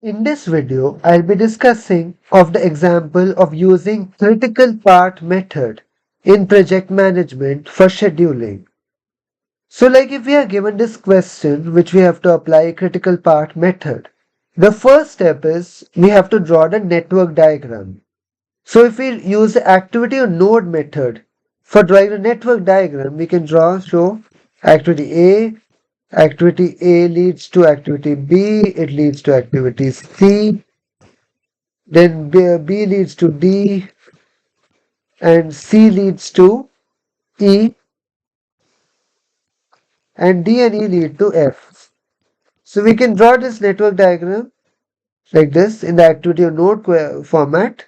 In this video, I'll be discussing of the example of using critical path method in project management for scheduling. So like if we are given this question which we have to apply critical path method, the first step is we have to draw the network diagram. So if we use the activity or node method for drawing the network diagram, we can show activity A. Activity A leads to activity B, it leads to activity C, then B leads to D, and C leads to E, and D and E lead to F. So we can draw this network diagram like this in the activity or node format.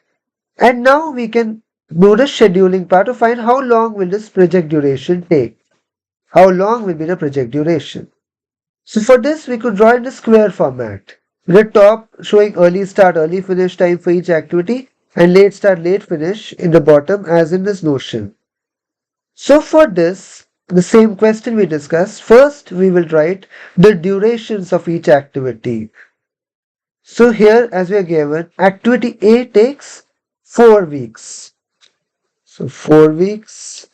And now we can do the scheduling part to find how long will this project duration take. How long will be the project duration. So for this we could draw in the square format. With the top showing early start, early finish time for each activity and late start, late finish in the bottom as in this notion. So for this, the same question we discussed, first we will write the durations of each activity. So here as we are given, activity A takes 4 weeks. So 4 weeks.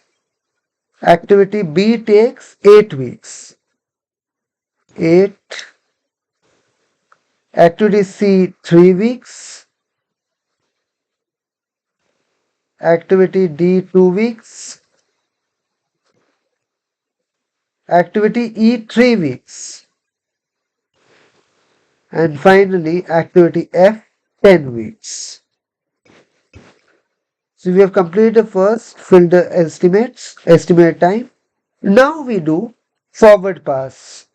Activity B takes 8 weeks. 8. Activity C 3 weeks. Activity D 2 weeks. Activity E 3 weeks. And finally activity F 10 weeks. So we have completed the first, filled the estimate time. Now we do forward pass.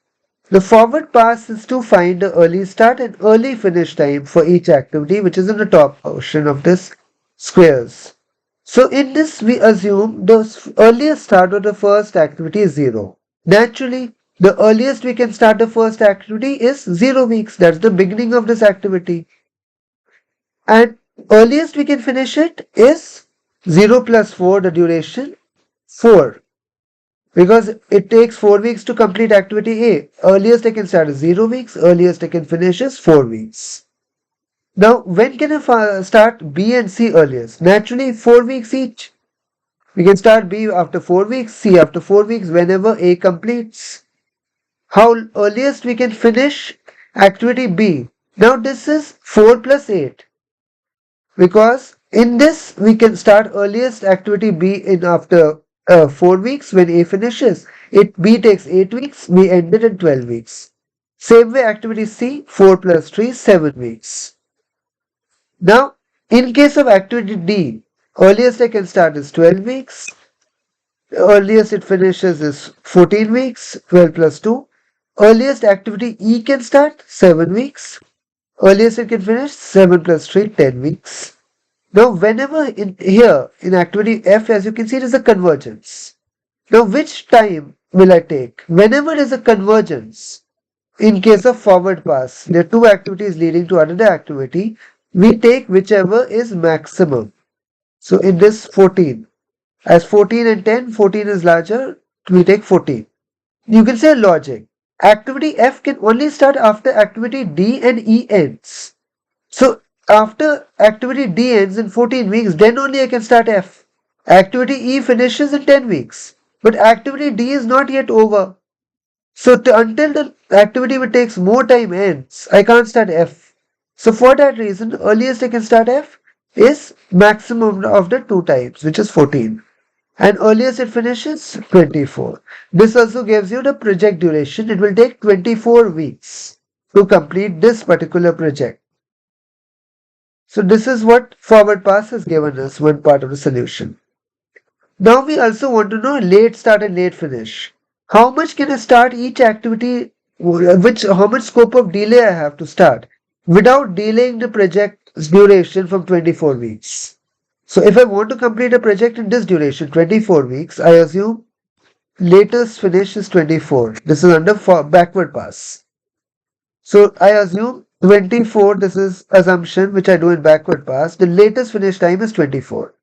The forward pass is to find the early start and early finish time for each activity which is in the top portion of this squares. So in this we assume the earliest start of the first activity is 0. Naturally, the earliest we can start the first activity is 0 weeks. That's the beginning of this activity. And earliest we can finish it is 0 plus 4, the duration, 4. Because it takes 4 weeks to complete activity A. Earliest I can start is 0 weeks, earliest I can finish is 4 weeks. Now, when can I start B and C earliest? Naturally, 4 weeks each. We can start B after 4 weeks, C after 4 weeks, whenever A completes. How earliest we can finish activity B? Now, this is 4 plus 8. Because in this we can start earliest activity B in after 4 weeks when A finishes. B takes 8 weeks, we ended in 12 weeks. Same way activity C, 4 plus 3, 7 weeks. Now, in case of activity D, earliest I can start is 12 weeks. Earliest it finishes is 14 weeks, 12 plus 2. Earliest activity E can start, 7 weeks. Earliest it can finish, 7 plus 3, 10 weeks. Now, whenever in activity F, as you can see, it is a convergence. Now, which time will I take? Whenever there is a convergence, in case of forward pass, there are two activities leading to another activity, we take whichever is maximum. So, in this 14, as 14 and 10, 14 is larger, we take 14. You can say logic. Activity F can only start after activity D and E ends. So after activity D ends in 14 weeks, then only I can start F. Activity E finishes in 10 weeks, but activity D is not yet over. So until the activity which takes more time ends, I can't start F. So for that reason, the earliest I can start F is maximum of the two types, which is 14. And earliest it finishes 24. This also gives you the project duration. It will take 24 weeks to complete this particular project. So this is what forward pass has given us, one part of the solution. Now we also want to know late start and late finish. How much can I start each activity, how much scope of delay I have to start without delaying the project's duration from 24 weeks. So if I want to complete a project in this duration, 24 weeks, I assume latest finish is 24. This is under backward pass. So I assume 24, this is assumption which I do in backward pass. The latest finish time is 24.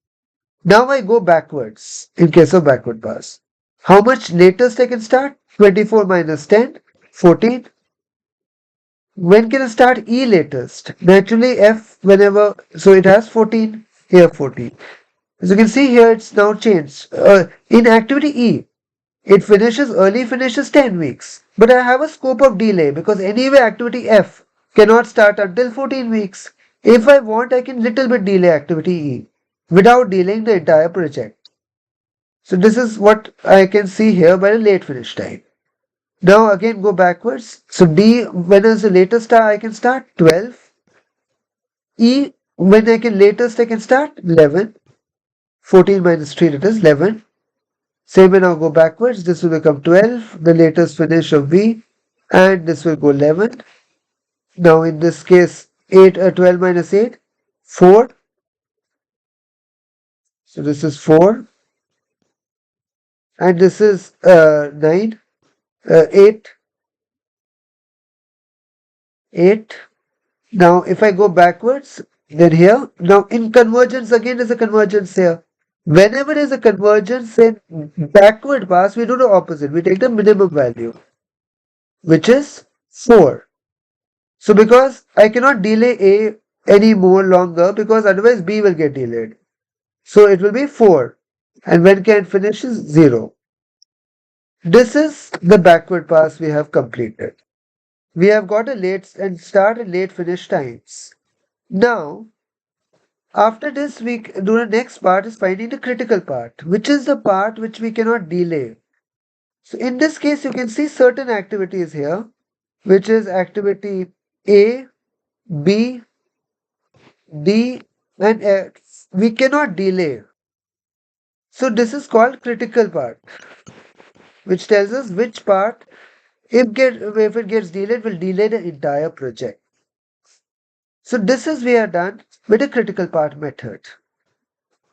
Now I go backwards in case of backward pass. How much latest I can start? 24 minus 10, 14. When can I start E latest? Naturally F whenever, so it has 14, here 14. As you can see here, it's now changed. In activity E, it finishes early, finishes 10 weeks. But I have a scope of delay because anyway activity F cannot start until 14 weeks. If I want, I can little bit delay activity E without delaying the entire project. So this is what I can see here by the late finish time. Now again go backwards. So D, when is the latest I can start? 12. E, when I can latest I can start? 11. 14 minus 3, that is 11. Same way now go backwards. This will become 12, the latest finish of V, and this will go 11. Now in this case, 12 minus 8, 4. So this is 4, and this is 9, 8, 8. Now if I go backwards, then here, now in convergence again is a convergence here. Whenever there is a convergence in backward pass, we do the opposite. We take the minimum value, which is 4. So because I cannot delay A any more longer because otherwise B will get delayed. So it will be 4. And when can finish is 0. This is the backward pass we have completed. We have got a late and start and late finish times. Now, after this, we do the next part is finding the critical part, which is the part which we cannot delay. So in this case, you can see certain activities here, which is activity A, B, D, and F. We cannot delay. So this is called critical part, which tells us which part, if it gets delayed, will delay the entire project. So this is we are done with the critical part method.